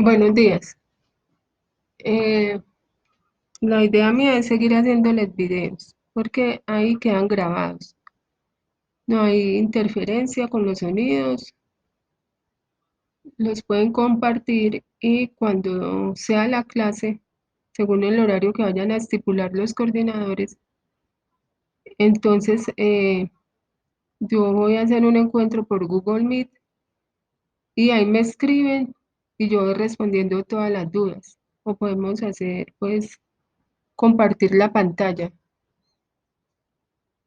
Buenos días. Eh, la idea mía es seguir haciéndoles videos porque ahí quedan grabados. No hay interferencia con los sonidos, los pueden compartir y cuando sea la clase, según el horario que vayan a estipular los coordinadores, entonces yo voy a hacer un encuentro por Google Meet y ahí me escriben y yo voy respondiendo todas las dudas. O podemos hacer, pues, compartir la pantalla.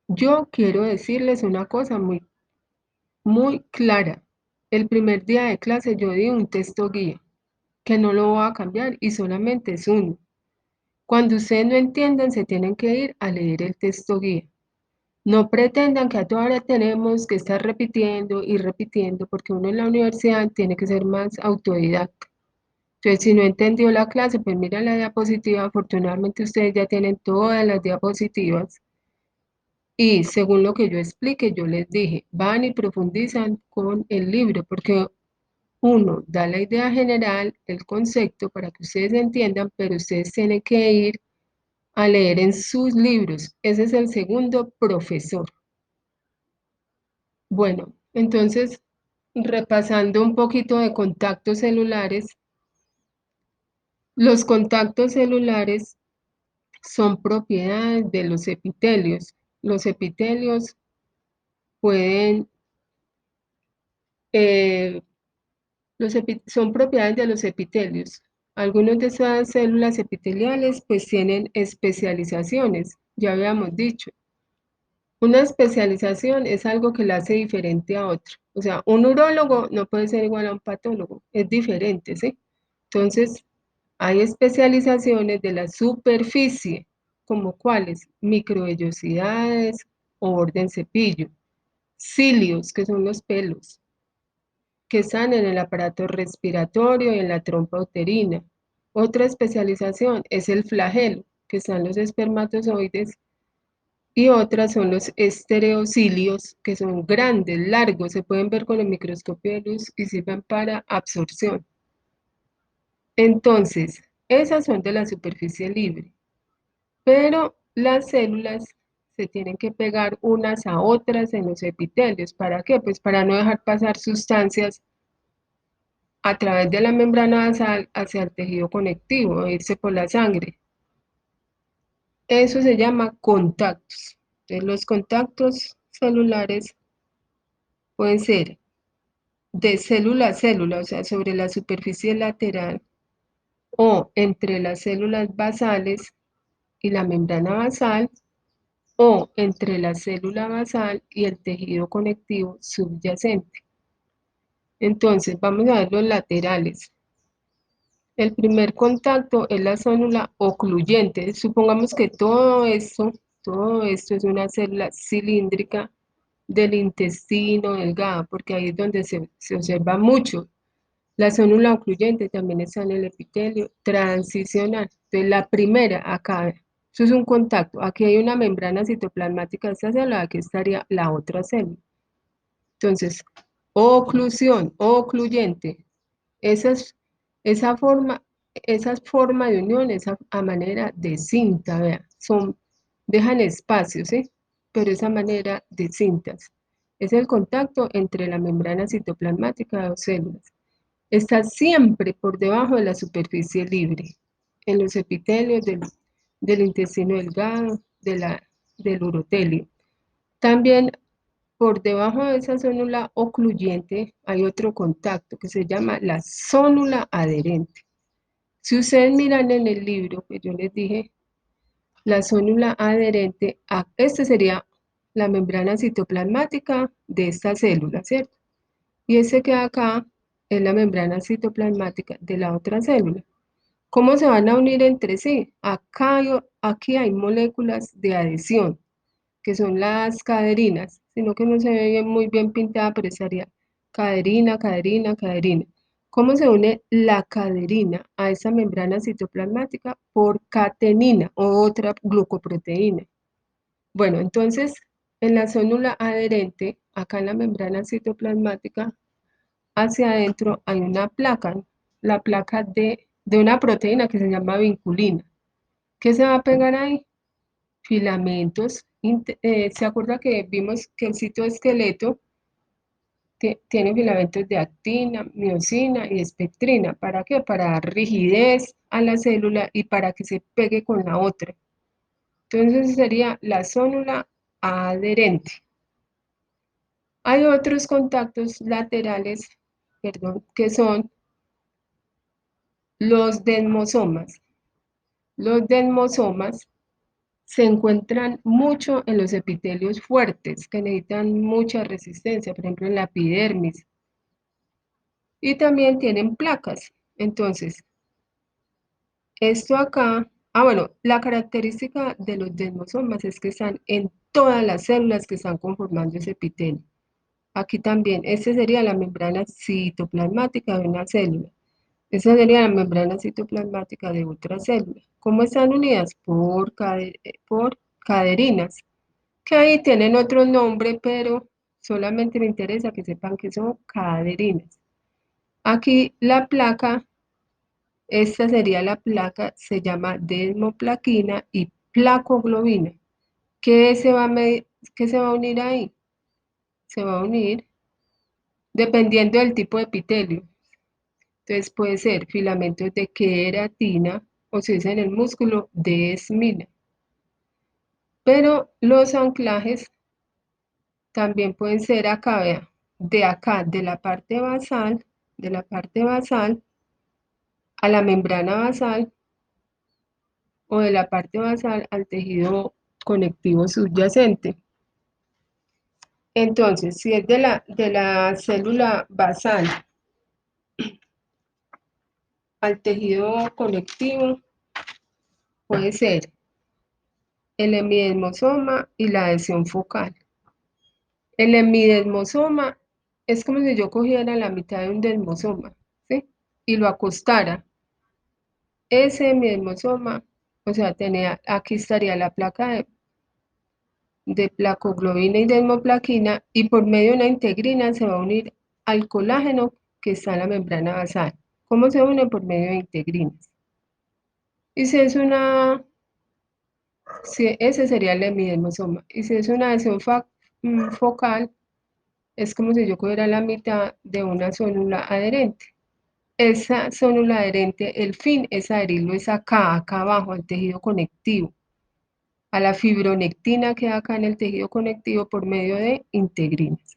Yo quiero decirles una cosa muy clara. El primer día de clase yo di un texto guía, que no lo voy a cambiar y solamente es uno. Cuando ustedes no entiendan, se tienen que ir a leer el texto guía. No pretendan que a toda hora tenemos que estar repitiendo y repitiendo, porque uno en la universidad tiene que ser más autodidacta. Entonces, si no entendió la clase, pues mira la diapositiva. Afortunadamente ustedes ya tienen todas las diapositivas. Y según lo que yo explique, yo les dije, van y profundizan con el libro, porque uno da la idea general, el concepto para que ustedes entiendan, pero ustedes tienen que ir a leer en sus libros. Ese es el segundo profesor. Bueno, entonces, repasando un poquito de contactos celulares, los contactos celulares son propiedades de los epitelios. Los epitelios pueden eh, son propiedades de los epitelios. Algunas de esas células epiteliales pues tienen especializaciones, ya habíamos dicho. Una especialización es algo que la hace diferente a otro. O sea, un urólogo no puede ser igual a un patólogo, es diferente, ¿sí? Entonces, hay especializaciones de la superficie, como cuáles, microvellosidades o orden cepillo, cilios, que son los pelos, que están en el aparato respiratorio y en la trompa uterina. Otra especialización es el flagelo, que están los espermatozoides, y otras son los estereocilios, que son grandes, largos, se pueden ver con el microscopio de luz y sirven para absorción. Entonces, esas son de la superficie libre, pero las células se tienen que pegar unas a otras en los epitelios. ¿Para qué? Pues para no dejar pasar sustancias a través de la membrana basal hacia el tejido conectivo, e irse por la sangre. Eso se llama contactos. Entonces, los contactos celulares pueden ser de célula a célula, o sea, sobre la superficie lateral o entre las células basales y la membrana basal o entre la célula basal y el tejido conectivo subyacente. Entonces, vamos a ver los laterales. El primer contacto es la célula ocluyente. Supongamos que todo esto es una célula cilíndrica del intestino delgado, porque ahí es donde se observa mucho. La célula ocluyente también está en el epitelio transicional. Entonces, la primera acá, eso es un contacto. Aquí hay una membrana citoplasmática de esta célula, aquí estaría la otra célula. Entonces, oclusión, ocluyente. Esa, es- esa forma, esa forma de unión es a manera de cinta, vea, dejan espacios, ¿sí? Pero esa manera de cintas. Es el contacto entre la membrana citoplasmática de dos células. Está siempre por debajo de la superficie libre, en los epitelios del intestino delgado, del urotelio. También por debajo de esa célula ocluyente hay otro contacto que se llama la célula adherente. Si ustedes miran en el libro, pues yo les dije, la célula adherente, este sería la membrana citoplasmática de esta célula, ¿cierto? Y ese que acá es la membrana citoplasmática de la otra célula. ¿Cómo se van a unir entre sí? Aquí hay moléculas de adhesión, que son las caderinas, sino que no se ve muy bien pintada, pero estaría caderina, caderina, caderina. ¿Cómo se une la caderina a esa membrana citoplasmática? Por catenina o otra glucoproteína. Bueno, entonces en la célula adherente, acá en la membrana citoplasmática, hacia adentro hay una placa. la placa de una proteína que se llama vinculina. ¿Qué se va a pegar ahí? Filamentos. ¿Se acuerda que vimos que el citoesqueleto tiene filamentos de actina, miosina y espectrina? ¿Para qué? Para dar rigidez a la célula y para que se pegue con la otra. Entonces sería la célula adherente. Hay otros contactos laterales, perdón, que son los desmosomas. Los desmosomas se encuentran mucho en los epitelios fuertes que necesitan mucha resistencia, por ejemplo en la epidermis, y también tienen placas. Entonces, esto acá, bueno, la característica de los desmosomas es que están en todas las células que están conformando ese epitelio. Aquí también, esta sería la membrana citoplasmática de una célula. Esa sería la membrana citoplasmática de otra célula. ¿Cómo están unidas? Por caderinas, que ahí tienen otro nombre, pero solamente me interesa que sepan que son caderinas. Aquí la placa, esta sería la placa, se llama desmoplaquina y placoglobina. ¿Qué se va a unir ahí? Se va a unir dependiendo del tipo de epitelio. Entonces puede ser filamentos de queratina o si es en el músculo, de esmina. Pero los anclajes también pueden ser acá, vea, de acá, de la parte basal a la membrana basal o de la parte basal al tejido conectivo subyacente. Entonces, si es de la célula basal al tejido conectivo, puede ser el hemidesmosoma y la adhesión focal. El hemidesmosoma es como si yo cogiera la mitad de un desmosoma, ¿sí? Y lo acostara. Ese hemidesmosoma, o sea, aquí estaría la placa de placoglobina y desmoplaquina y por medio de una integrina se va a unir al colágeno que está en la membrana basal. ¿Cómo se une? Por medio de integrinas. Y si es ese sería el hemidesmosoma. Y si es una adhesión focal, es como si yo cogiera la mitad de una célula adherente. Esa célula adherente, el fin es adherirlo es acá abajo, al tejido conectivo, a la fibronectina que hay acá en el tejido conectivo por medio de integrinas.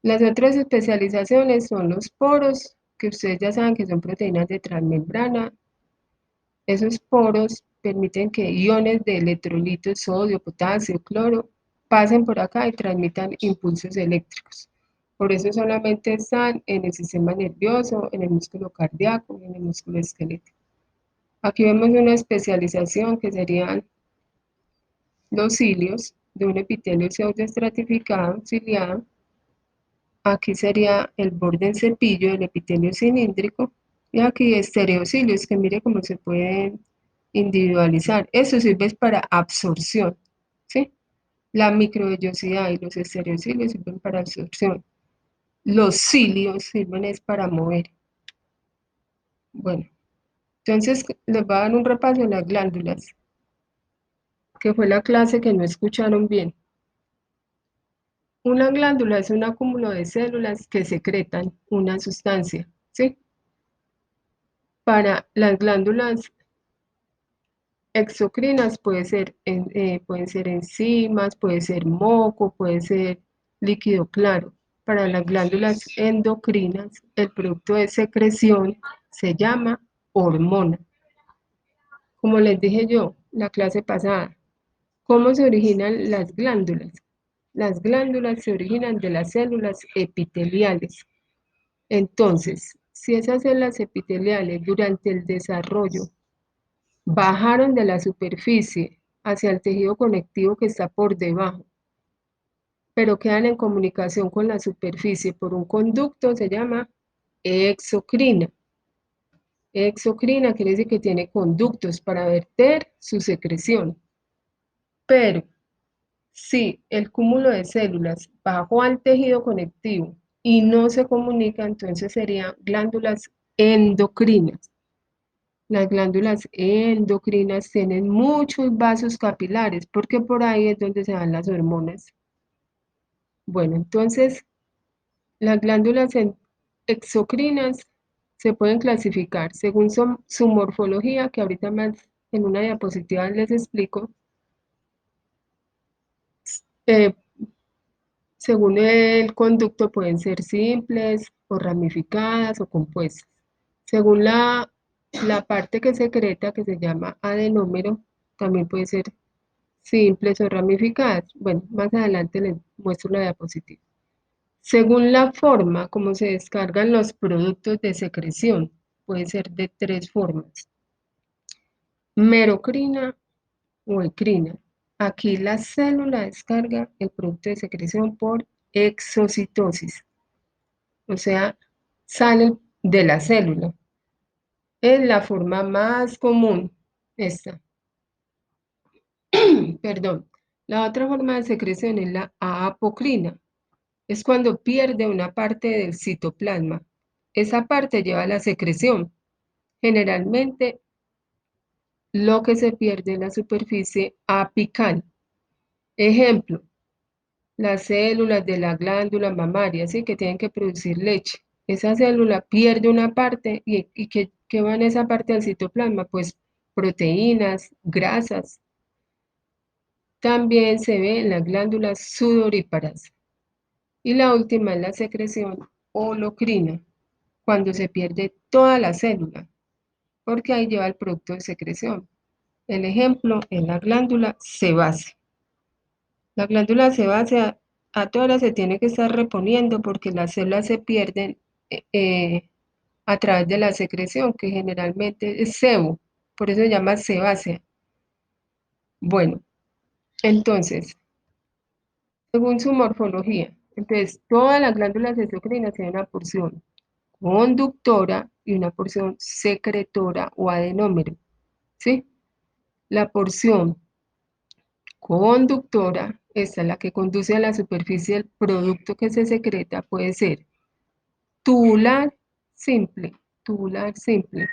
Las otras especializaciones son los poros, que ustedes ya saben que son proteínas de transmembrana. Esos poros permiten que iones de electrolitos, sodio, potasio, cloro, pasen por acá y transmitan impulsos eléctricos. Por eso solamente están en el sistema nervioso, en el músculo cardíaco y en el músculo esquelético. Aquí vemos una especialización que serían los cilios de un epitelio pseudoestratificado, ciliado. Aquí sería el borde en cepillo del epitelio cilíndrico. Y aquí estereocilios, que mire cómo se pueden individualizar. Eso sirve para absorción, ¿sí? La microvellosidad y los estereocilios sirven para absorción. Los cilios sirven es para mover. Bueno, entonces les voy a dar un repaso de las glándulas, que fue la clase que no escucharon bien. Una glándula es un acúmulo de células que secretan una sustancia, ¿sí? Para las glándulas exocrinas pueden ser enzimas, puede ser moco, puede ser líquido claro. Para las glándulas endocrinas, el producto de secreción se llama hormona. Como les dije yo la clase pasada, ¿cómo se originan las glándulas? Las glándulas se originan de las células epiteliales. Entonces, si esas células epiteliales durante el desarrollo bajaron de la superficie hacia el tejido conectivo que está por debajo, pero quedan en comunicación con la superficie por un conducto, se llama exocrina. Exocrina quiere decir que tiene conductos para verter su secreción. Pero si el cúmulo de células bajó al tejido conectivo y no se comunica, entonces serían glándulas endocrinas. Las glándulas endocrinas tienen muchos vasos capilares porque por ahí es donde se dan las hormonas. Bueno, entonces las glándulas exocrinas se pueden clasificar según su morfología, que ahorita más en una diapositiva les explico. Eh, Según el conducto pueden ser simples o ramificadas o compuestas. Según la parte que secreta, que se llama adenómero, también puede ser simples o ramificadas. Bueno, más adelante les muestro la diapositiva. Según la forma como se descargan los productos de secreción, puede ser de tres formas: merocrina o ecrina. Aquí la célula descarga el producto de secreción por exocitosis, o sea, salen de la célula. Es la forma más común, esta, perdón. La otra forma de secreción es la apocrina. Es cuando pierde una parte del citoplasma. Esa parte lleva a la secreción. Generalmente lo que se pierde en la superficie apical. Ejemplo, las células de la glándula mamaria, ¿sí? Que tienen que producir leche. Esa célula pierde una parte y ¿qué va en esa parte del citoplasma? Pues proteínas, grasas. También se ve en las glándulas sudoríparas. Y la última es la secreción holocrina, cuando se pierde toda la célula, porque ahí lleva el producto de secreción. El ejemplo es la glándula sebácea. La glándula sebácea a todas horas se tiene que estar reponiendo porque las células se pierden a través de la secreción, que generalmente es sebo, por eso se llama sebácea. Bueno, entonces, según su morfología, entonces todas las glándulas exocrinas tienen una porción conductora y una porción secretora o adenómero, ¿sí? La porción conductora, esta es la que conduce a la superficie del producto que se secreta, puede ser tubular simple, tubular simple,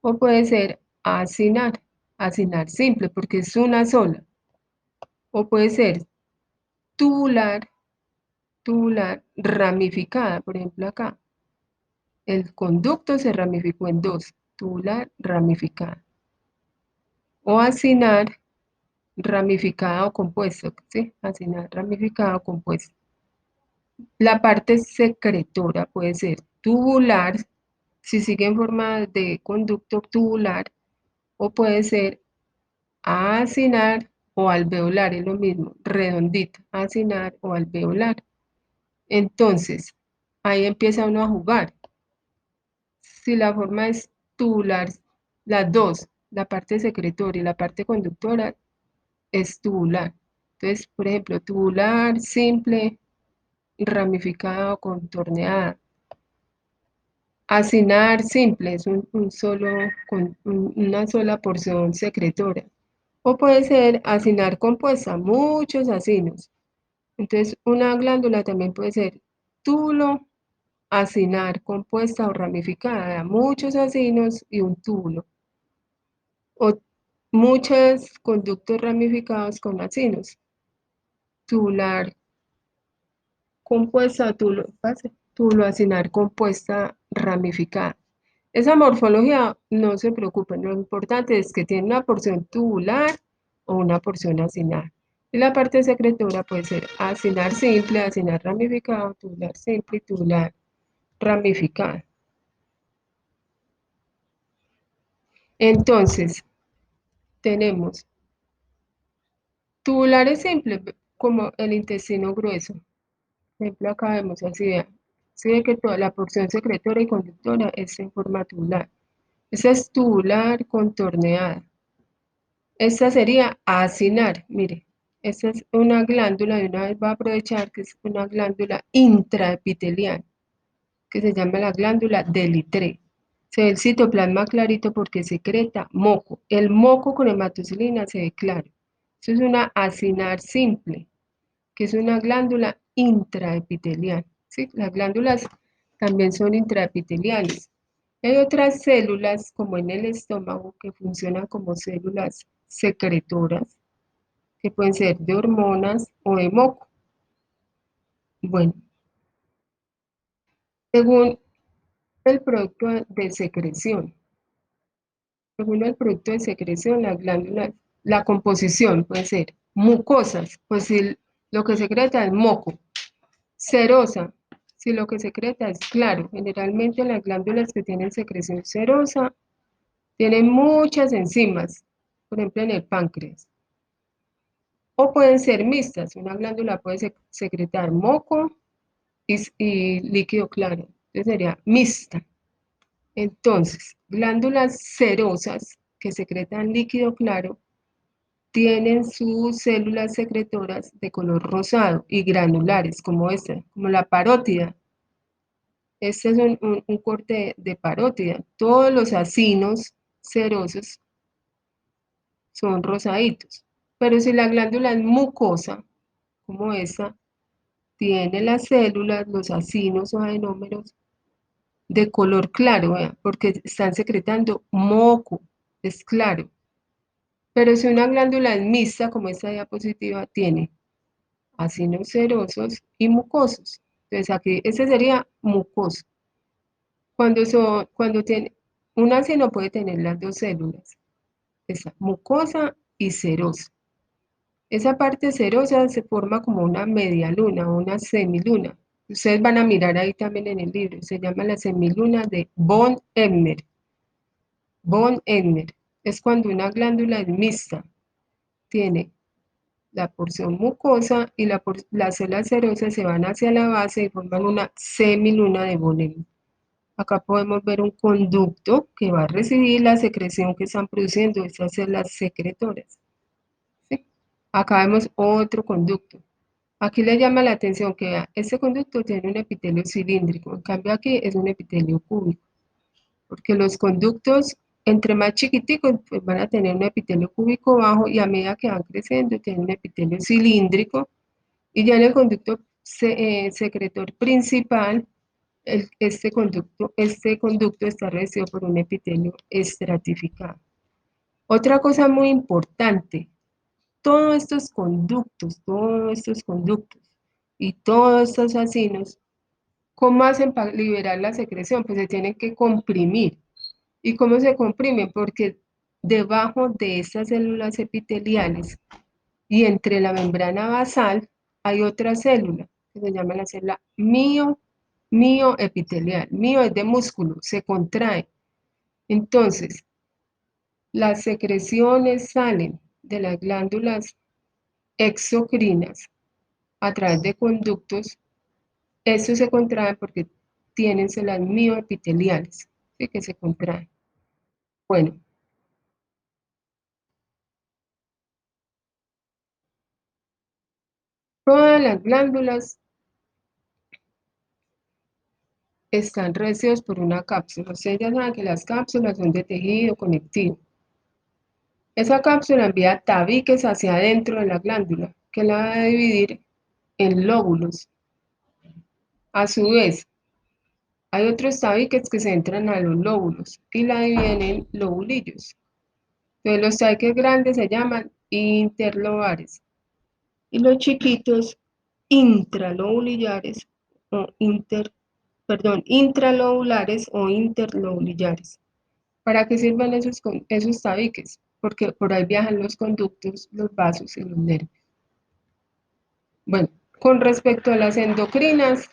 o puede ser acinar, acinar simple, porque es una sola, o puede ser tubular, tubular ramificada, por ejemplo acá, el conducto se ramificó en dos, tubular ramificada, o acinar ramificada o compuesto, ¿sí? Acinar ramificada o compuesto. La parte secretora puede ser tubular, si sigue en forma de conducto tubular, o puede ser acinar o alveolar, es lo mismo, redondito, acinar o alveolar. Entonces, ahí empieza uno a jugar. Si la forma es tubular, las dos, la parte secretora y la parte conductora, es tubular. Entonces, por ejemplo, tubular, simple, ramificada o contorneada. Acinar simple es un solo, una sola porción secretora. O puede ser acinar compuesta, muchos acinos. Entonces, una glándula también puede ser túbulo, acinar compuesta o ramificada, muchos acinos y un túbulo. O muchos conductos ramificados con acinos. Tubular compuesta, tubuloacinar compuesta ramificada. Esa morfología no se preocupen, lo importante es que tiene una porción tubular o una porción acinar. Y la parte secretora puede ser acinar simple, acinar ramificado, tubular simple y tubular ramificado. Entonces, tenemos tubulares simples, como el intestino grueso. Por ejemplo, acá vemos así, vean. Se ve que toda la porción secretora y conductora es en forma tubular. Esa es tubular contorneada. Esta sería acinar, mire. Esta es una glándula, de una vez va a aprovechar que es una glándula intraepitelial, que se llama la glándula de Littré. Se ve el citoplasma clarito porque secreta moco. El moco con hematocilina se ve claro. Eso es una acinar simple, que es una glándula intraepitelial. ¿Sí? Las glándulas también son intraepiteliales. Hay otras células, como en el estómago, que funcionan como células secretoras, que pueden ser de hormonas o de moco. Bueno, según el producto de secreción, según el producto de secreción, las glándulas, la composición puede ser mucosas, pues si lo que secreta es moco, serosa, si lo que secreta es claro. Generalmente las glándulas que tienen secreción serosa tienen muchas enzimas, por ejemplo en el páncreas. O pueden ser mixtas, una glándula puede secretar moco y líquido claro, entonces sería mixta. Entonces, glándulas serosas que secretan líquido claro tienen sus células secretoras de color rosado y granulares, como esta, como la parótida. Este es un corte de parótida. Todos los acinos serosos son rosaditos. Pero si la glándula es mucosa, como esta, tiene las células, los acinos o adenómeros de color claro, ¿vea? Porque están secretando moco, es claro. Pero si una glándula es mixta, como esta diapositiva, tiene acinos serosos y mucosos. Entonces aquí, ese sería mucoso. Cuando tiene, un ácido puede tener las dos células, esa mucosa y serosa. Esa parte serosa se forma como una media luna o una semiluna. Ustedes van a mirar ahí también en el libro, se llama la semiluna de von Ebner. Von Ebner es cuando una glándula es mixta, tiene la porción mucosa y las células serosas se van hacia la base y forman una semiluna de von Ebner. Acá podemos ver un conducto que va a recibir la secreción que están produciendo estas células secretoras, ¿sí? Acá vemos otro conducto. Aquí le llama la atención que vea, este conducto tiene un epitelio cilíndrico, en cambio aquí es un epitelio cúbico, porque los conductos, entre más chiquiticos, pues van a tener un epitelio cúbico bajo y a medida que van creciendo, tienen un epitelio cilíndrico y ya en el conducto secretor principal, este conducto está revestido por un epitelio estratificado. Otra cosa muy importante, todos estos conductos y todos estos acinos, ¿cómo hacen para liberar la secreción? Pues se tienen que comprimir. ¿Y cómo se comprimen? Porque debajo de estas células epiteliales y entre la membrana basal hay otra célula que se llama la célula mioepitelial. Mio es de músculo, se contrae. Entonces, las secreciones salen de las glándulas exocrinas a través de conductos. Estos se contraen porque tienen células mioepiteliales, ¿sí? Que se contraen. Bueno, todas las glándulas están revestidas por una cápsula. Ustedes ya saben que las cápsulas son de tejido conectivo. Esa cápsula envía tabiques hacia adentro de la glándula, que la va a dividir en lóbulos. A su vez, hay otros tabiques que se entran a los lóbulos y la dividen en lobulillos. Entonces, los tabiques grandes se llaman interlobulares y los chiquitos intralobulares o intralobulares o interlobulares. ¿Para qué sirven esos tabiques? Porque por ahí viajan los conductos, los vasos y los nervios. Bueno, con respecto a las endocrinas,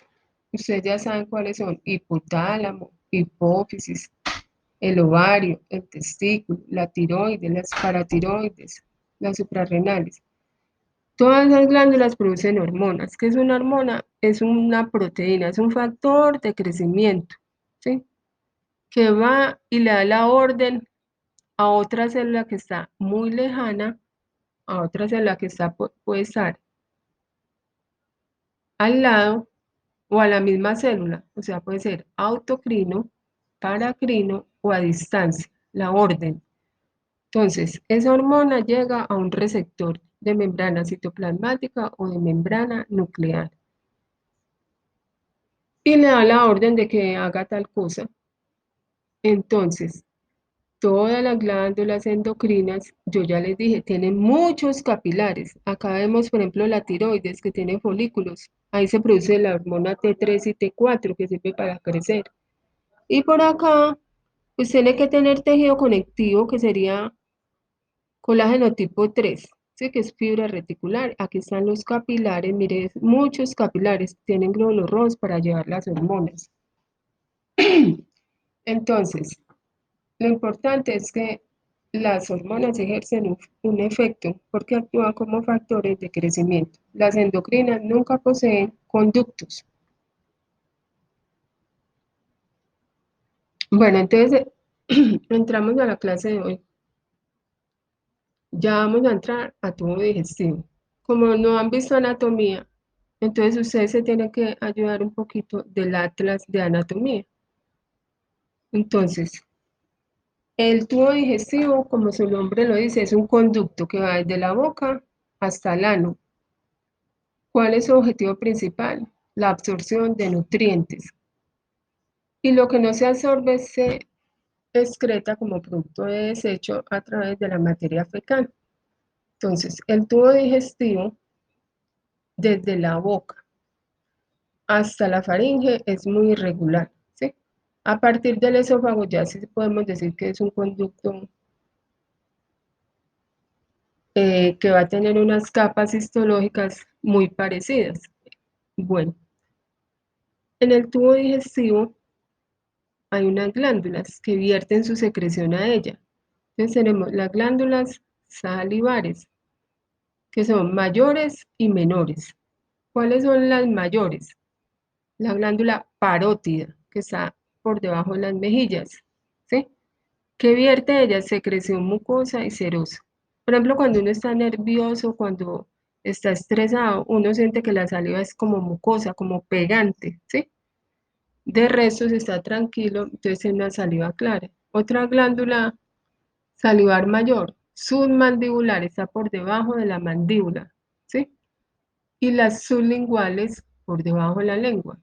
ustedes ya saben cuáles son: hipotálamo, hipófisis, el ovario, el testículo, la tiroides, las paratiroides, las suprarrenales. Todas las glándulas producen hormonas. ¿Qué es una hormona? Es una proteína, es un factor de crecimiento, ¿sí? Que va y le da la orden a otra célula que está muy lejana, a otra célula que puede estar al lado o a la misma célula, o sea, puede ser autocrino, paracrino o a distancia, la orden. Entonces, esa hormona llega a un receptor de membrana citoplasmática o de membrana nuclear y le da la orden de que haga tal cosa. Entonces, todas las glándulas endocrinas, yo ya les dije, tienen muchos capilares. Acá vemos, por ejemplo, la tiroides que tiene folículos. Ahí se produce la hormona T3 y T4 que sirve para crecer. Y por acá, pues tiene que tener tejido conectivo que sería colágeno tipo 3, ¿sí? Que es fibra reticular. Aquí están los capilares, mire, muchos capilares tienen glóbulos rojos para llevar las hormonas. Entonces, lo importante es que las hormonas ejercen un efecto porque actúan como factores de crecimiento. Las endocrinas nunca poseen conductos. Bueno, entonces entramos a la clase de hoy. Ya vamos a entrar a tubo digestivo. Como no han visto anatomía, entonces ustedes se tienen que ayudar un poquito del atlas de anatomía. Entonces, el tubo digestivo, como su nombre lo dice, es un conducto que va desde la boca hasta el ano. ¿Cuál es su objetivo principal? La absorción de nutrientes. Y lo que no se absorbe se excreta como producto de desecho a través de la materia fecal. Entonces, el tubo digestivo, desde la boca hasta la faringe, es muy irregular, ¿sí? A partir del esófago ya sí podemos decir que es un conducto que va a tener unas capas histológicas muy parecidas. Bueno, en el tubo digestivo hay unas glándulas que vierten su secreción a ella. Entonces tenemos las glándulas salivares, que son mayores y menores. ¿Cuáles son las mayores? La glándula parótida, que está por debajo de las mejillas, ¿sí? Que vierte ella secreción mucosa y serosa. Por ejemplo, cuando uno está nervioso, cuando está estresado, uno siente que la saliva es como mucosa, como pegante, ¿sí? De resto, si está tranquilo, entonces tiene una saliva clara. Otra glándula salivar mayor, submandibular, está por debajo de la mandíbula, ¿sí? Y las sublinguales por debajo de la lengua.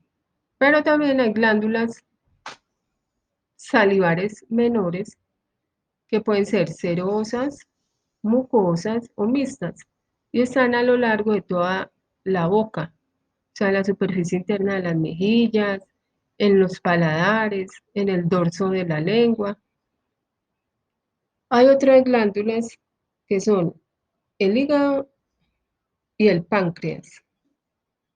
Pero también hay glándulas salivares menores que pueden ser cerosas, mucosas o mixtas y están a lo largo de toda la boca, o sea, la superficie interna de las mejillas, en los paladares, en el dorso de la lengua. Hay otras glándulas que son el hígado y el páncreas.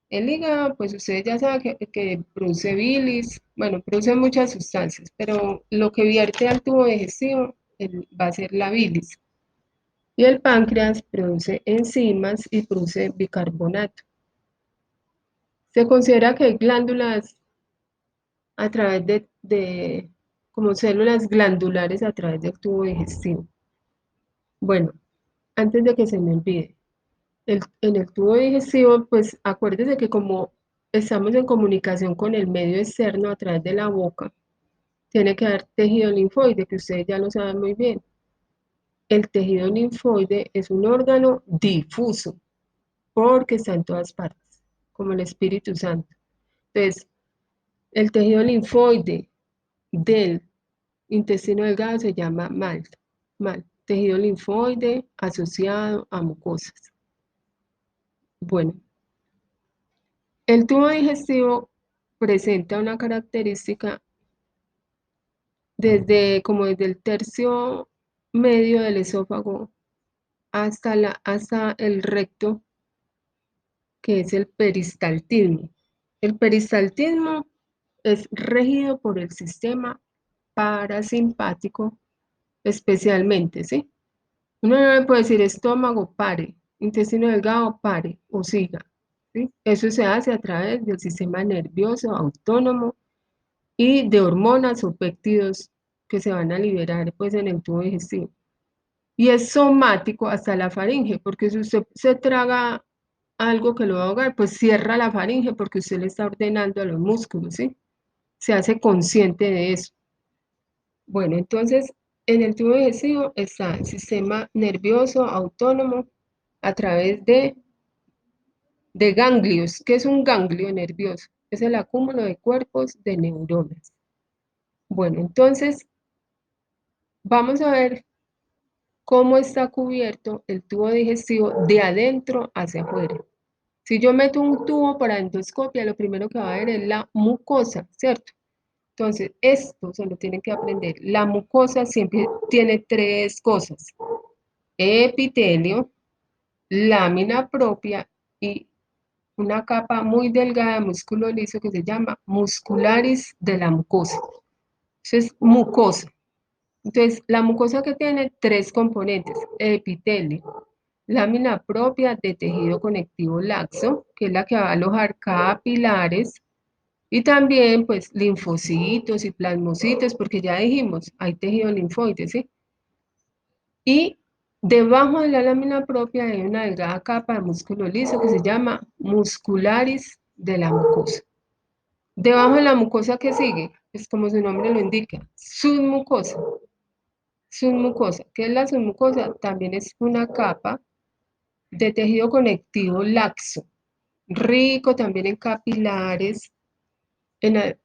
El hígado, pues ustedes ya saben que produce bilis, bueno, produce muchas sustancias, pero lo que vierte al tubo digestivo va a ser la bilis. Y el páncreas produce enzimas y produce bicarbonato. Se considera que hay glándulas a través como células glandulares a través del tubo digestivo. Bueno, antes de que se me olvide, en el tubo digestivo, pues acuérdese que como estamos en comunicación con el medio externo a través de la boca, tiene que haber tejido linfoide, que ustedes ya lo saben muy bien. El tejido linfoide es un órgano difuso, porque está en todas partes, como el Espíritu Santo. Entonces, el tejido linfoide del intestino delgado se llama MAL, tejido linfoide asociado a mucosas. Bueno, el tubo digestivo presenta una característica como desde el tercio medio del esófago hasta el recto, que es el peristaltismo. El peristaltismo es regido por el sistema parasimpático especialmente, ¿sí? Uno no puede decir estómago, pare, intestino delgado, pare o siga, ¿sí? Eso se hace a través del sistema nervioso autónomo y de hormonas o péptidos que se van a liberar pues en el tubo digestivo. Y es somático hasta la faringe, porque si usted se traga algo que lo va a ahogar, pues cierra la faringe porque usted le está ordenando a los músculos, ¿sí? Se hace consciente de eso. Bueno, entonces en el tubo digestivo está el sistema nervioso autónomo a través de ganglios. ¿Qué es un ganglio nervioso? Es el acúmulo de cuerpos de neuronas. Bueno, entonces Vamos a ver cómo está cubierto el tubo digestivo de adentro hacia afuera. Si yo meto un tubo para endoscopia, lo primero que va a ver es la mucosa, ¿cierto? Entonces, esto se lo tienen que aprender. La mucosa siempre tiene tres cosas: epitelio, lámina propia y una capa muy delgada de músculo liso que se llama muscularis de la mucosa. Eso es mucosa. Entonces, la mucosa que tiene tres componentes: epitelio, lámina propia de tejido conectivo laxo, que es la que va a alojar capilares, y también, pues, linfocitos y plasmocitos, porque ya dijimos, hay tejido linfoide, ¿sí? Y debajo de la lámina propia hay una delgada capa de músculo liso que se llama muscularis de la mucosa. Debajo de la mucosa que sigue, es como su nombre lo indica, submucosa. Submucosa. ¿Qué es la submucosa? También es una capa de tejido conectivo laxo, rico también en capilares.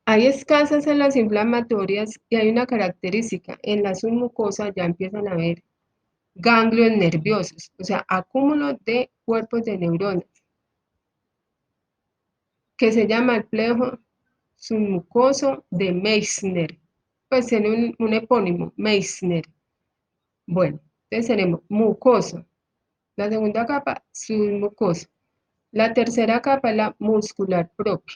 Hay escasas en las inflamatorias y hay una característica: en la submucosa ya empiezan a haber ganglios nerviosos, o sea, acúmulo de cuerpos de neuronas, que se llama el plejo submucoso de Meissner. Pues tiene un epónimo, Meissner. Bueno, entonces tenemos mucosa. La segunda capa, submucosa. La tercera capa es la muscular propia.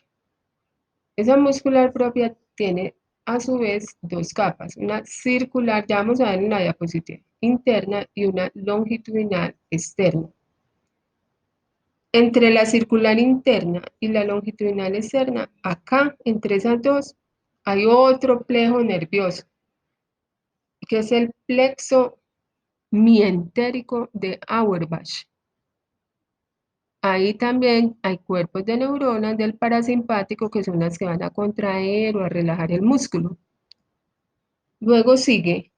Esa muscular propia tiene a su vez dos capas: una circular, ya vamos a ver en la diapositiva, interna, y una longitudinal externa. Entre la circular interna y la longitudinal externa, acá, entre esas dos, hay otro plejo nervioso, que es el plexo mientérico de Auerbach. Ahí también hay cuerpos de neuronas del parasimpático, que son las que van a contraer o a relajar el músculo. Luego sigue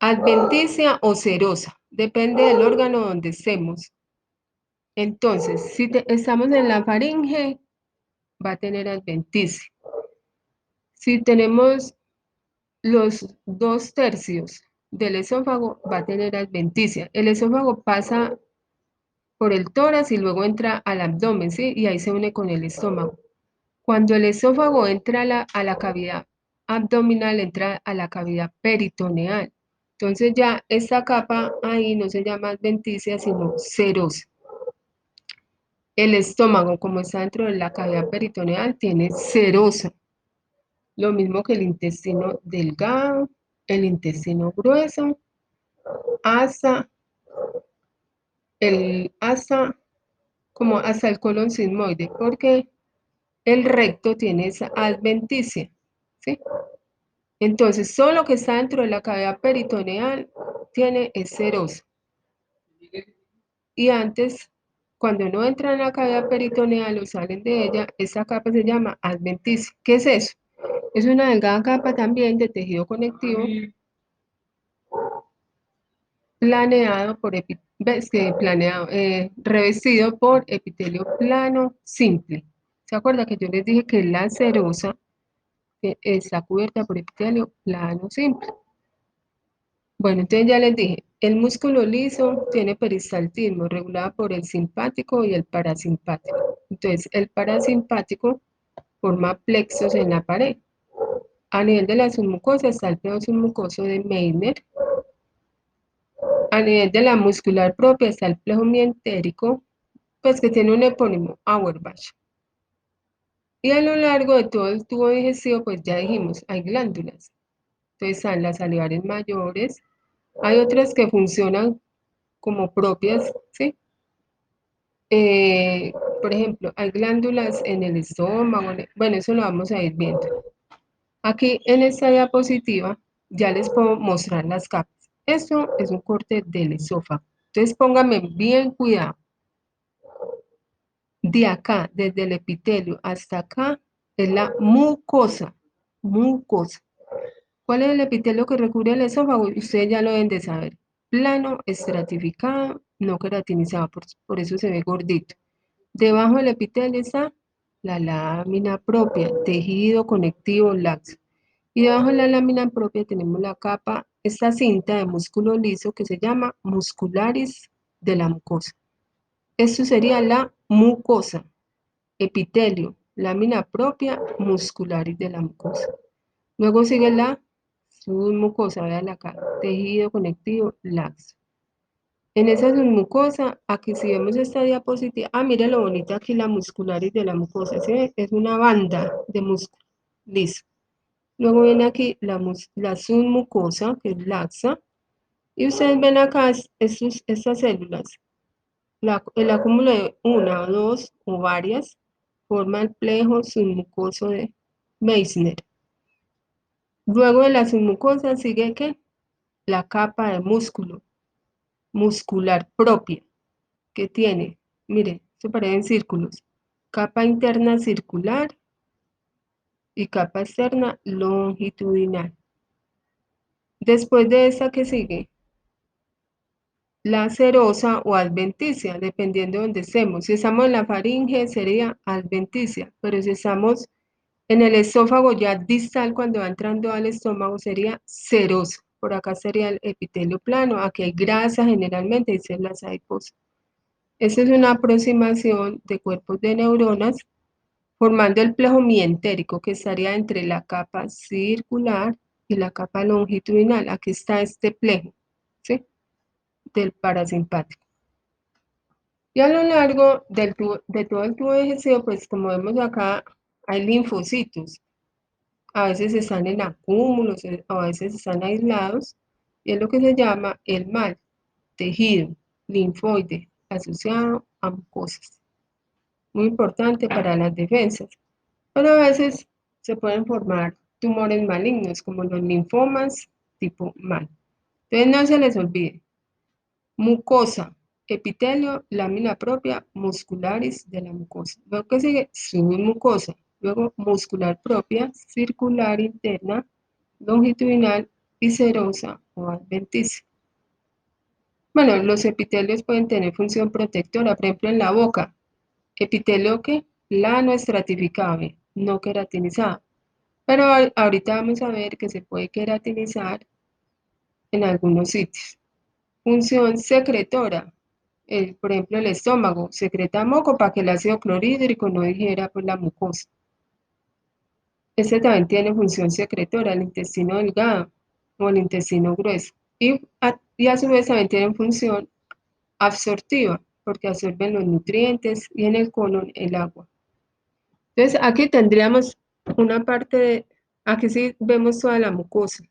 adventicia o serosa, depende del órgano donde estemos. Entonces, si estamos en la faringe, va a tener adventicia. Si tenemos los 2/3 del esófago, va a tener adventicia. El esófago pasa por el tórax y luego entra al abdomen, ¿sí? Y ahí se une con el estómago. Cuando el esófago entra a la cavidad abdominal, entra a la cavidad peritoneal. Entonces ya esta capa ahí no se llama adventicia, sino serosa. El estómago, como está dentro de la cavidad peritoneal, tiene serosa. Lo mismo que el intestino delgado, el intestino grueso, hasta como hasta el colon sigmoide, porque el recto tiene esa adventicia, ¿sí? Entonces, solo lo que está dentro de la cavidad peritoneal tiene es serosa. Y antes, cuando no entra en la cavidad peritoneal o salen de ella, esa capa se llama adventicia. ¿Qué es eso? Es una delgada capa también de tejido conectivo planeado por revestido por epitelio plano simple. ¿Se acuerda que yo les dije que la serosa está cubierta por epitelio plano simple? Bueno, entonces ya les dije, el músculo liso tiene peristaltismo regulado por el simpático y el parasimpático. Entonces, el parasimpático forma plexos en la pared. A nivel de la submucosa está el plejo submucoso de Meissner. A nivel de la muscular propia está el plejo mientérico, pues que tiene un epónimo, Auerbach. Y a lo largo de todo el tubo digestivo, pues ya dijimos, hay glándulas. Entonces están las salivares mayores, hay otras que funcionan como propias, ¿sí? Eh, por ejemplo, hay glándulas en el estómago, bueno, eso lo vamos a ir viendo. Aquí en esta diapositiva ya les puedo mostrar las capas. Esto es un corte del esófago. Entonces pónganme bien cuidado. De acá, desde el epitelio hasta acá, es la mucosa. Mucosa. ¿Cuál es el epitelio que recubre el esófago? Ustedes ya lo deben de saber. Plano, estratificado, no queratinizado, por eso se ve gordito. Debajo del epitelio está la lámina propia, tejido conectivo laxo. Y debajo de la lámina propia tenemos la capa, esta cinta de músculo liso que se llama muscularis de la mucosa. Esto sería la mucosa, epitelio, lámina propia muscularis de la mucosa. Luego sigue la submucosa, vean acá, tejido conectivo laxo. En esa submucosa, aquí si vemos esta diapositiva, mira lo bonito aquí la muscularis de la mucosa, ¿sí ve? Es una banda de músculo liso. Luego viene aquí la submucosa, que es laxa, y ustedes ven acá estas células, el acúmulo de una o dos o varias, forma el plejo submucoso de Meissner. Luego de la submucosa sigue ¿qué? La capa de músculo, muscular propia, que tiene, mire, se parecen círculos, capa interna circular y capa externa longitudinal. Después de esta que sigue, la serosa o adventicia, dependiendo de donde estemos. Si estamos en la faringe sería adventicia, pero si estamos en el esófago ya distal cuando va entrando al estómago sería serosa. Por acá sería el epitelio plano, aquí hay grasa generalmente y células adiposas. Esta es una aproximación de cuerpos de neuronas formando el plejo mientérico que estaría entre la capa circular y la capa longitudinal. Aquí está este plejo, ¿sí? Del parasimpático. Y a lo largo de todo el tubo digestivo, pues como vemos acá, hay linfocitos. A veces están en acúmulos, a veces están aislados, y es lo que se llama el mal tejido linfoide asociado a mucosas. Muy importante para las defensas. Pero a veces se pueden formar tumores malignos, como los linfomas tipo mal. Entonces no se les olvide. Mucosa, epitelio, lámina propia, muscularis de la mucosa. Luego que sigue, submucosa. Luego muscular propia, circular interna, longitudinal y serosa o adventicia. Bueno, los epitelios pueden tener función protectora, por ejemplo en la boca. Epitelio que plano estratificable, no queratinizado. Pero ahorita vamos a ver que se puede queratinizar en algunos sitios. Función secretora. Por ejemplo, el estómago secreta moco para que el ácido clorhídrico no digiera pues, la mucosa. Este también tiene función secretora, el intestino delgado o el intestino grueso. Y a su vez también tienen función absortiva, porque absorben los nutrientes y en el colon el agua. Entonces, aquí tendríamos una parte aquí sí vemos toda la mucosa.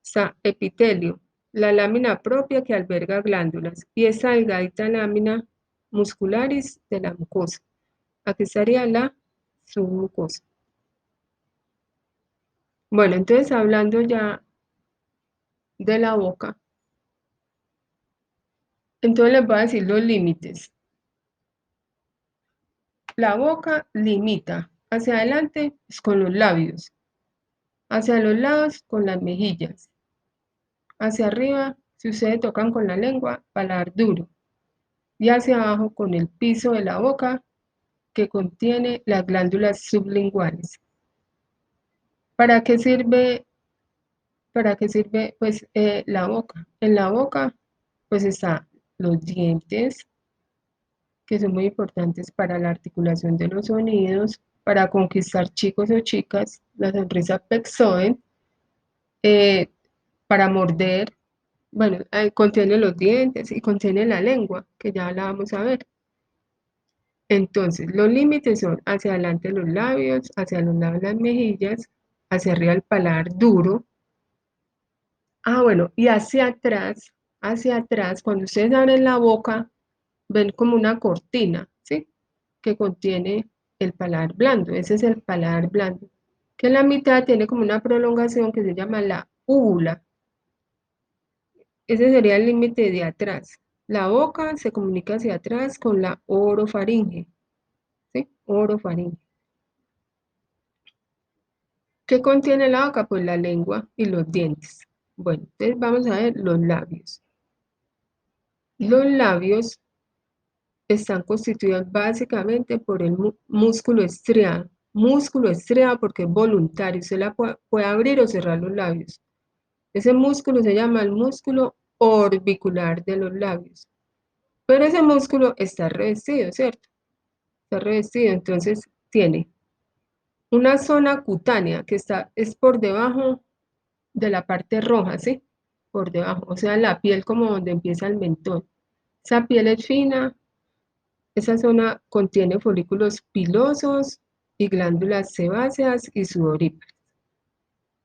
Está epitelio, la lámina propia que alberga glándulas y esta delgadita lámina muscularis de la mucosa. Aquí estaría la submucosa. Bueno, entonces hablando ya de la boca, entonces les voy a decir los límites. La boca limita hacia adelante con los labios, hacia los lados con las mejillas, hacia arriba, si ustedes tocan con la lengua, paladar duro, y hacia abajo con el piso de la boca que contiene las glándulas sublinguales. ¿Para qué sirve, pues, la boca? En la boca, pues, están los dientes, que son muy importantes para la articulación de los sonidos, para conquistar chicos o chicas, la sonrisa pexoden, eh, para morder, bueno, contiene los dientes y contiene la lengua, que ya la vamos a ver. Entonces, los límites son hacia adelante los labios, hacia los lados las mejillas, hacia arriba el paladar duro. Bueno, y hacia atrás, cuando ustedes abren la boca, ven como una cortina, ¿sí? Que contiene el paladar blando, ese es el paladar blando, que en la mitad tiene como una prolongación que se llama la úvula. Ese sería el límite de atrás. La boca se comunica hacia atrás con la orofaringe, ¿sí? Orofaringe. ¿Qué contiene la boca? Pues la lengua y los dientes. Bueno, entonces vamos a ver los labios. Los labios están constituidos básicamente por el músculo estriado. músculo estriado porque es voluntario, usted puede abrir o cerrar los labios. Ese músculo se llama el músculo orbicular de los labios, pero ese músculo está revestido, ¿cierto? Está revestido, entonces tiene una zona cutánea que es por debajo de la parte roja, ¿sí? Por debajo, o sea, la piel como donde empieza el mentón. Esa piel es fina, esa zona contiene folículos pilosos y glándulas sebáceas y sudoríparas.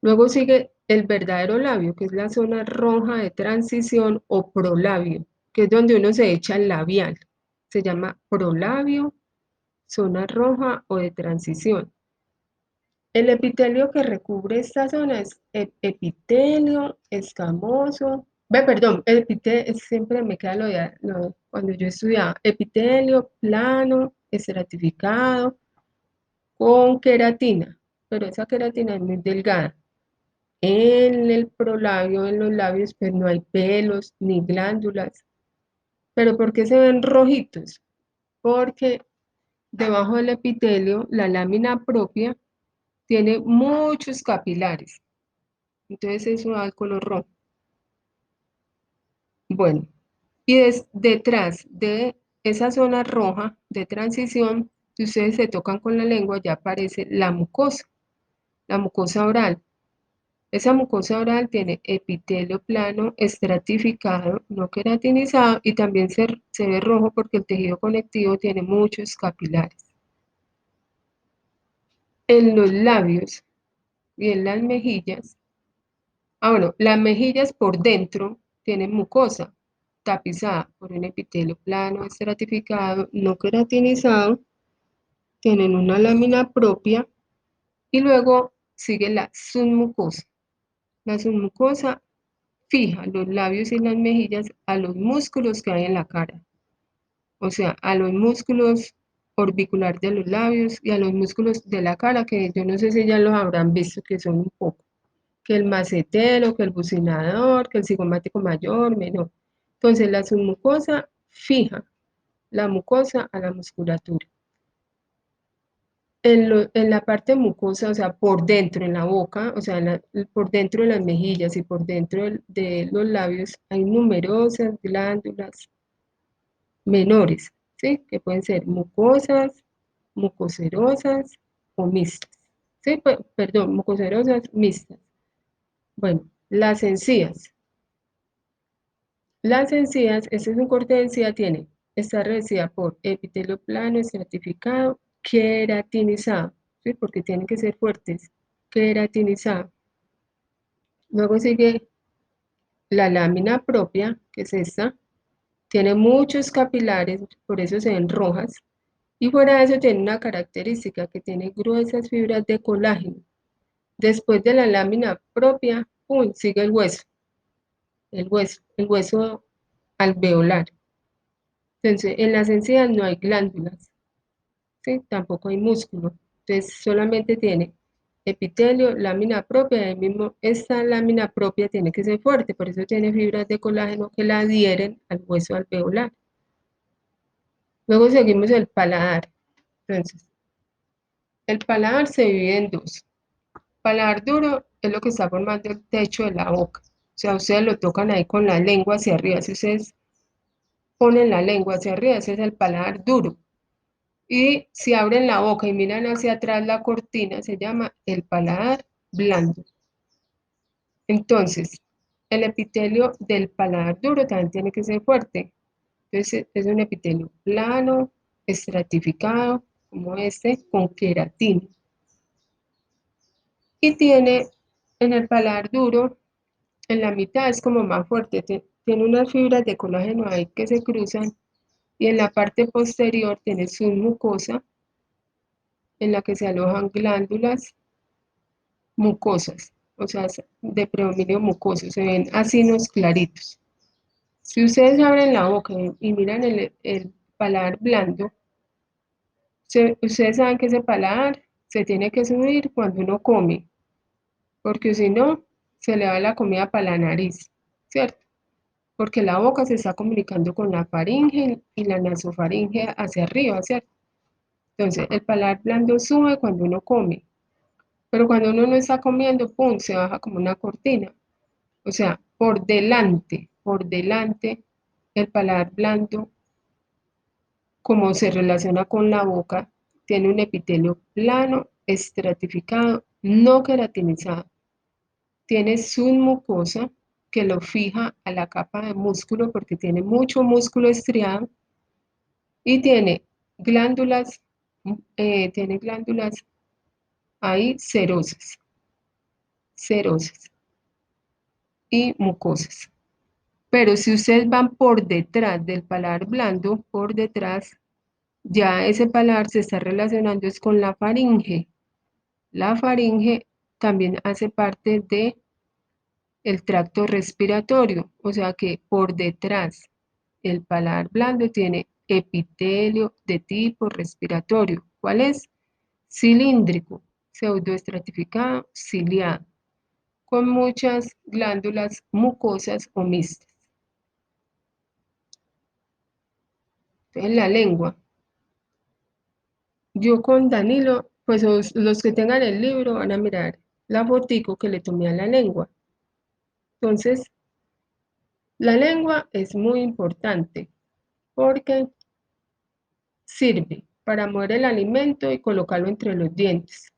Luego sigue el verdadero labio, que es la zona roja de transición o prolabio, que es donde uno se echa el labial. Se llama prolabio, zona roja o de transición. El epitelio que recubre esta zona es epitelio escamoso. Perdón, siempre me queda cuando yo estudiaba. Epitelio plano, estratificado, con queratina, pero esa queratina es muy delgada. En el prolabio, en los labios, pues no hay pelos ni glándulas. ¿Pero por qué se ven rojitos? Porque debajo del epitelio, la lámina propia tiene muchos capilares. Entonces eso da el color rojo. Bueno, y detrás de esa zona roja de transición, si ustedes se tocan con la lengua, ya aparece la mucosa oral. Esa mucosa oral tiene epitelio plano, estratificado, no queratinizado y también se ve rojo porque el tejido conectivo tiene muchos capilares. En los labios y en las mejillas, bueno, las mejillas por dentro tienen mucosa tapizada por un epitelio plano, estratificado, no queratinizado, tienen una lámina propia y luego sigue la submucosa. La submucosa fija los labios y las mejillas a los músculos que hay en la cara, o sea, a los músculos orbicular de los labios y a los músculos de la cara, que yo no sé si ya los habrán visto, que son un poco, que el macetero, que el bucinador, que el cigomático mayor, menor. Entonces, la submucosa fija la mucosa a la musculatura. En la parte mucosa, o sea, por dentro, en la boca, o sea, por dentro de las mejillas y por dentro de los labios, hay numerosas glándulas menores, ¿sí? Que pueden ser mucosas, mucoserosas o mixtas. ¿Sí? Perdón, mucoserosas mixtas. Bueno, las encías. Las encías, este es un corte de encía, está revestida por epitelio plano, estratificado, queratinizado, ¿sí? Porque tienen que ser fuertes, queratinizado. Luego sigue la lámina propia, que es esta, tiene muchos capilares, por eso se ven rojas, y fuera de eso tiene una característica que tiene gruesas fibras de colágeno. Después de la lámina propia, ¡pum!, sigue el hueso alveolar. Entonces, en las encías no hay glándulas, ¿sí? Tampoco hay músculo. Entonces, solamente tiene epitelio, lámina propia, y mismo esta lámina propia tiene que ser fuerte, por eso tiene fibras de colágeno que la adhieren al hueso alveolar. Luego seguimos el paladar. Entonces, el paladar se divide en dos. Paladar duro es lo que está formando el techo de la boca. O sea, ustedes lo tocan ahí con la lengua hacia arriba. Si ustedes ponen la lengua hacia arriba, ese es el paladar duro. Y si abren la boca y miran hacia atrás la cortina, se llama el paladar blando. Entonces, el epitelio del paladar duro también tiene que ser fuerte. Entonces, es un epitelio plano, estratificado, como este, con queratina. Y tiene en el paladar duro, en la mitad es como más fuerte, tiene unas fibras de colágeno ahí que se cruzan y en la parte posterior tiene su mucosa en la que se alojan glándulas mucosas, o sea, de predominio mucoso, se ven acinos claritos. Si ustedes abren la boca y miran el paladar blando, ustedes saben que ese paladar se tiene que subir cuando uno come, porque si no, se le va la comida para la nariz, ¿cierto? Porque la boca se está comunicando con la faringe y la nasofaringe hacia arriba, ¿cierto? Entonces, el paladar blando sube cuando uno come, pero cuando uno no está comiendo, ¡pum!, se baja como una cortina. O sea, por delante, el paladar blando, como se relaciona con la boca, tiene un epitelio plano, estratificado, no queratinizado. Tiene submucosa que lo fija a la capa de músculo porque tiene mucho músculo estriado y tiene glándulas ahí cerosas y mucosas. Pero si ustedes van por detrás del paladar blando, por detrás, ya ese paladar se está relacionando es con la faringe. La faringe también hace parte de el tracto respiratorio, o sea que por detrás el paladar blando tiene epitelio de tipo respiratorio. ¿Cuál es? Cilíndrico, pseudoestratificado, ciliado, con muchas glándulas mucosas o mixtas. Entonces la lengua. Yo con Danilo, pues los que tengan el libro van a mirar la fotico que le tomé a la lengua. Entonces, la lengua es muy importante porque sirve para mover el alimento y colocarlo entre los dientes.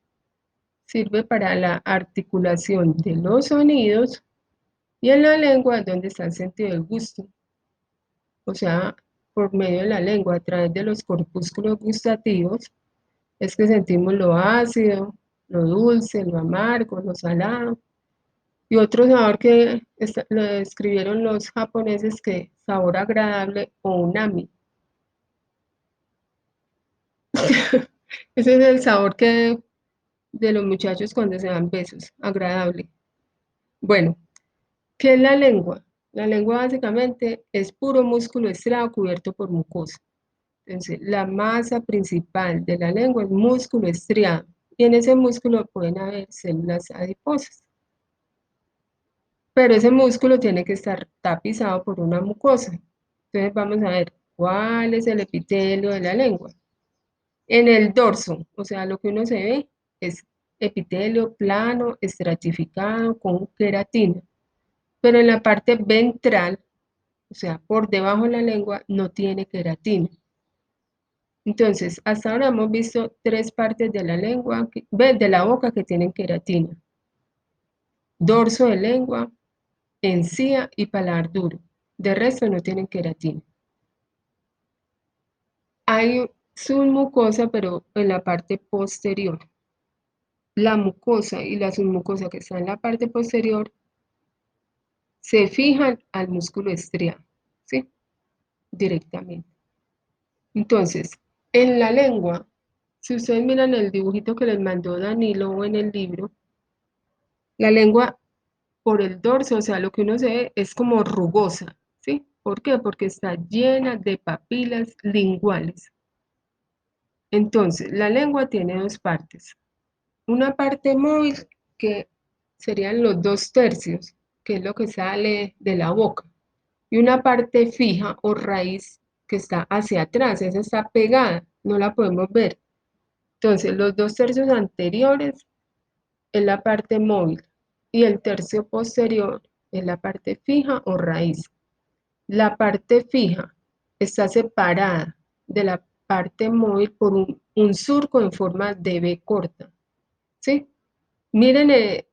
Sirve para la articulación de los sonidos y en la lengua es donde está el sentido del gusto. O sea, por medio de la lengua, a través de los corpúsculos gustativos, es que sentimos lo ácido, lo dulce, lo amargo, lo salado. Y otro sabor que lo describieron los japoneses que sabor agradable o umami. Ese es el sabor que de los muchachos cuando se dan besos, agradable. Bueno, ¿qué es la lengua? La lengua básicamente es puro músculo estriado cubierto por mucosa. Entonces, la masa principal de la lengua es músculo estriado y en ese músculo pueden haber células adiposas. Pero ese músculo tiene que estar tapizado por una mucosa. Entonces vamos a ver cuál es el epitelio de la lengua. En el dorso, o sea, lo que uno se ve es epitelio plano, estratificado con queratina. Pero en la parte ventral, o sea, por debajo de la lengua, no tiene queratina. Entonces, hasta ahora hemos visto tres partes de la lengua, de la boca que tienen queratina. Dorso de lengua, encía y paladar duro. De resto no tienen queratina. Hay submucosa, pero en la parte posterior. La mucosa y la submucosa que está en la parte posterior se fijan al músculo estriado, ¿sí? Directamente. Entonces, en la lengua, si ustedes miran el dibujito que les mandó Danilo en el libro, la lengua por el dorso, o sea, lo que uno se ve es como rugosa, ¿sí? ¿Por qué? Porque está llena de papilas linguales. Entonces, la lengua tiene dos partes. Una parte móvil que serían los 2/3, que es lo que sale de la boca. Y una parte fija o raíz que está hacia atrás, esa está pegada, no la podemos ver. Entonces, los 2/3 anteriores es la parte móvil y el tercio posterior es la parte fija o raíz. La parte fija está separada de la parte móvil por un surco en forma de V corta, ¿sí? Miren el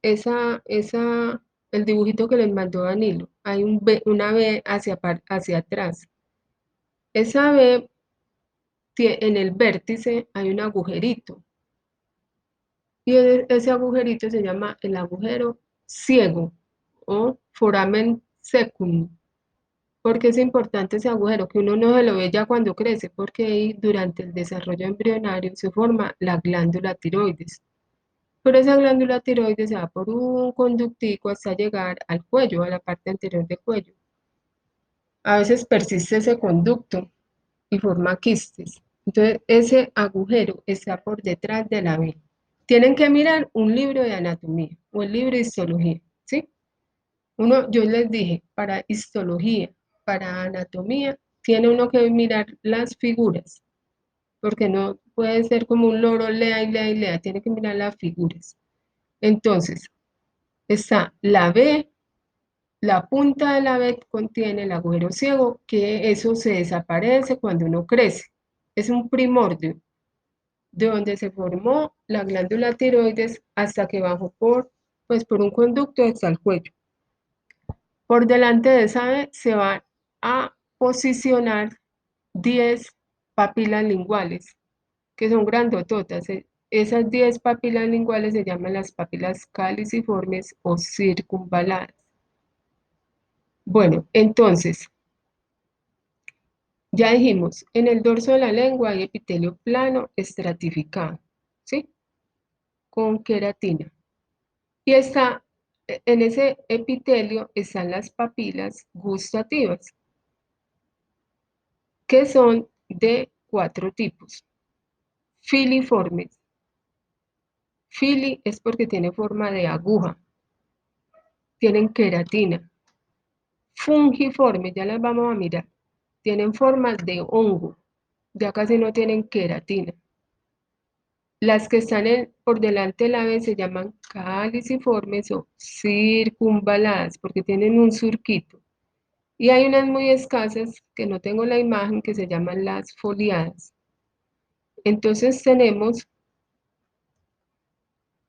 dibujito que les mandó Danilo. Hay una V hacia atrás. Esa V, en el vértice hay un agujerito. Y ese agujerito se llama el agujero ciego o foramen secum. Porque es importante ese agujero, que uno no se lo ve ya cuando crece, porque ahí durante el desarrollo embrionario se forma la glándula tiroides. Pero esa glándula tiroides se va por un conductico hasta llegar al cuello, a la parte anterior del cuello. A veces persiste ese conducto y forma quistes. Entonces, ese agujero está por detrás de la V. Tienen que mirar un libro de anatomía o el libro de histología, ¿sí? Yo les dije, para histología, para anatomía, tiene uno que mirar las figuras, porque no puede ser como un loro, lea y lea y lea, tiene que mirar las figuras. Entonces, está la B, la punta de la B contiene el agujero ciego, que eso se desaparece cuando uno crece. Es un primordio de donde se formó la glándula tiroides hasta que bajó pues por un conducto hasta el cuello. Por delante de esa B se van a posicionar 10 papilas linguales, que son grandototas. Esas 10 papilas linguales se llaman las papilas caliciformes o circunvaladas. Bueno, entonces, ya dijimos, en el dorso de la lengua hay epitelio plano estratificado, ¿sí? Con queratina. Y en ese epitelio están las papilas gustativas, que son de 4 tipos. Filiformes. Fili es porque tiene forma de aguja, tienen queratina. Fungiformes, ya las vamos a mirar, tienen forma de hongo, ya casi no tienen queratina. Las que están por delante de la B se llaman caliciformes o circunvaladas porque tienen un surquito. Y hay unas muy escasas que no tengo la imagen que se llaman las foliadas. Entonces tenemos,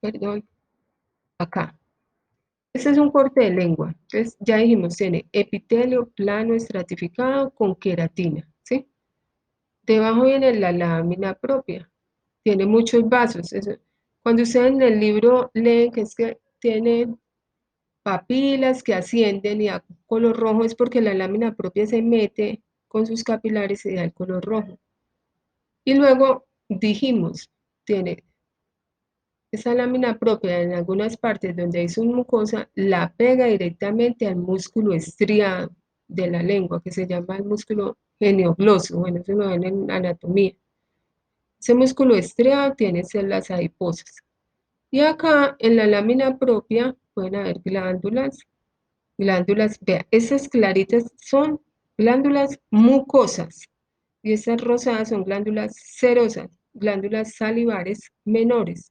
perdón, acá. Este es un corte de lengua. Entonces ya dijimos, tiene epitelio plano estratificado con queratina, ¿sí? Debajo viene la lámina propia. Tiene muchos vasos. Cuando ustedes en el libro leen que es que tiene papilas que ascienden y da color rojo, es porque la lámina propia se mete con sus capilares y da el color rojo. Y luego dijimos, tiene esa lámina propia en algunas partes donde hay su mucosa, la pega directamente al músculo estriado de la lengua, que se llama el músculo geniogloso. Bueno, eso lo ven en anatomía. Ese músculo estriado tiene células adiposas. Y acá en la lámina propia pueden haber glándulas, vea, esas claritas son glándulas mucosas y esas rosadas son glándulas serosas, glándulas salivares menores.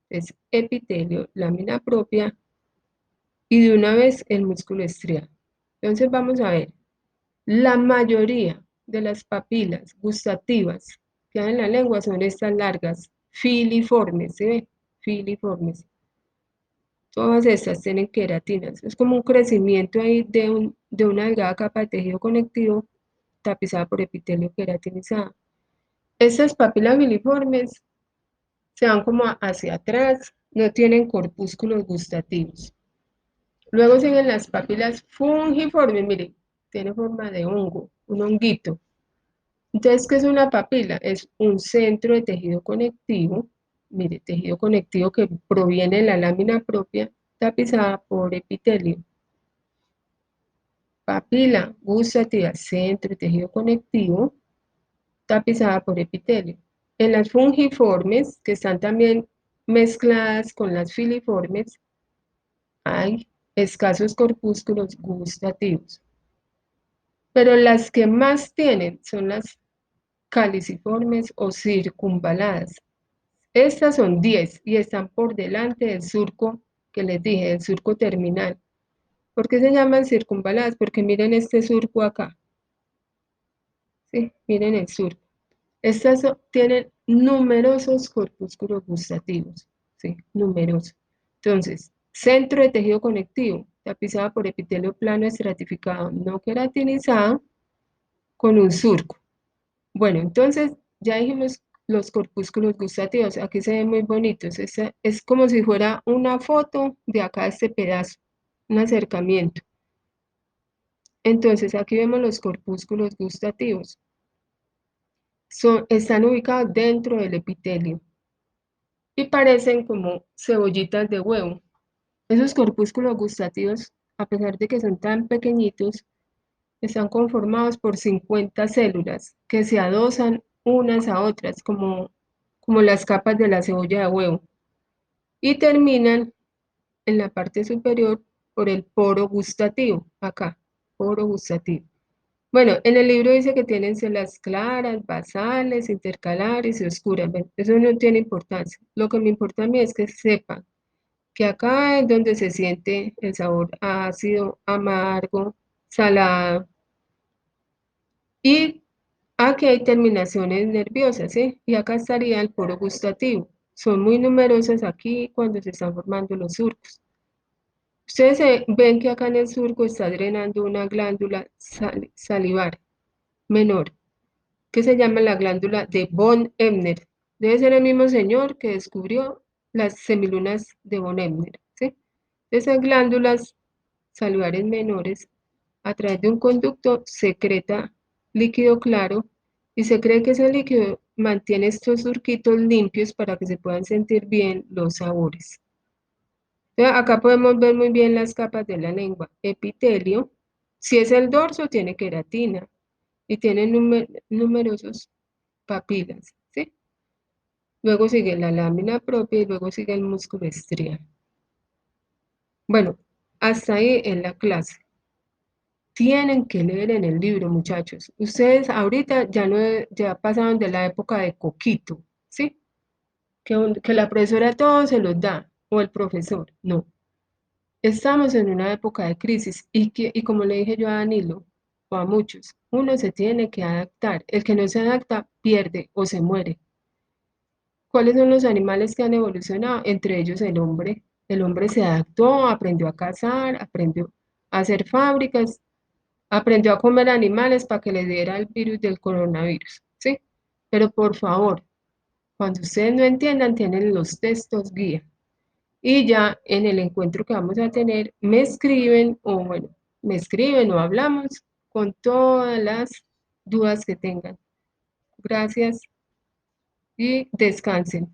Es epitelio, lámina propia y de una vez el músculo estriado. Entonces vamos a ver, la mayoría de las papilas gustativas que hay en la lengua son estas largas, filiformes, ¿sí ve? Filiformes. Todas estas tienen queratinas. Es como un crecimiento ahí de una delgada capa de tejido conectivo tapizada por epitelio queratinizado. Estas papilas filiformes se van como hacia atrás, no tienen corpúsculos gustativos. Luego siguen las papilas fungiformes, miren, tiene forma de hongo, un honguito. Entonces, ¿qué es una papila? Es un centro de tejido conectivo, mire, tejido conectivo que proviene de la lámina propia, tapizada por epitelio. Papila gustativa, centro de tejido conectivo, tapizada por epitelio. En las fungiformes, que están también mezcladas con las filiformes, hay escasos corpúsculos gustativos. Pero las que más tienen son las caliciformes o circunvaladas. Estas son 10 y están por delante del surco que les dije, del surco terminal. ¿Por qué se llaman circunvaladas? Porque miren este surco acá. ¿Sí? Miren el surco. Estas tienen numerosos corpúsculos gustativos. ¿Sí? Numerosos. Entonces, centro de tejido conectivo, tapizado por epitelio plano estratificado no queratinizado, con un surco. Bueno, entonces ya dijimos los corpúsculos gustativos, aquí se ven muy bonitos, es como si fuera una foto de acá este pedazo, un acercamiento. Entonces aquí vemos los corpúsculos gustativos, están ubicados dentro del epitelio y parecen como cebollitas de huevo. Esos corpúsculos gustativos, a pesar de que son tan pequeñitos, están conformados por 50 células que se adosan unas a otras como las capas de la cebolla de huevo y terminan en la parte superior por el poro gustativo, acá, poro gustativo. Bueno, en el libro dice que tienen células claras, basales, intercalares y oscuras. Bueno, eso no tiene importancia. Lo que me importa a mí es que sepan que acá es donde se siente el sabor ácido, amargo, salado y aquí hay terminaciones nerviosas, ¿sí? Y acá estaría el poro gustativo. Son muy numerosas aquí cuando se están formando los surcos. Ustedes ven que acá en el surco está drenando una glándula salivar menor, que se llama la glándula de von Ebner. Debe ser el mismo señor que descubrió las semilunas de von Ebner, ¿sí? Esas glándulas salivares menores, a través de un conducto, secreta líquido claro y se cree que ese líquido mantiene estos surquitos limpios para que se puedan sentir bien los sabores. Entonces, acá podemos ver muy bien las capas de la lengua. Epitelio, si es el dorso, tiene queratina y tiene numerosos papilas, ¿sí? Luego sigue la lámina propia y luego sigue el músculo estriado. Bueno, hasta ahí en la clase. Tienen que leer en el libro, muchachos. Ustedes ahorita ya no ya pasaron de la época de coquito, ¿sí? Que la profesora todo se los da, o el profesor. No. Estamos en una época de crisis y como le dije yo a Danilo, o a muchos, uno se tiene que adaptar. El que no se adapta pierde o se muere. ¿Cuáles son los animales que han evolucionado? Entre ellos el hombre. El hombre se adaptó, aprendió a cazar, aprendió a hacer fábricas, aprendió a comer animales para que le diera el virus del coronavirus, ¿sí? Pero por favor, cuando ustedes no entiendan, tienen los textos guía. Y ya en el encuentro que vamos a tener, me escriben o bueno, me escriben o hablamos con todas las dudas que tengan. Gracias y descansen.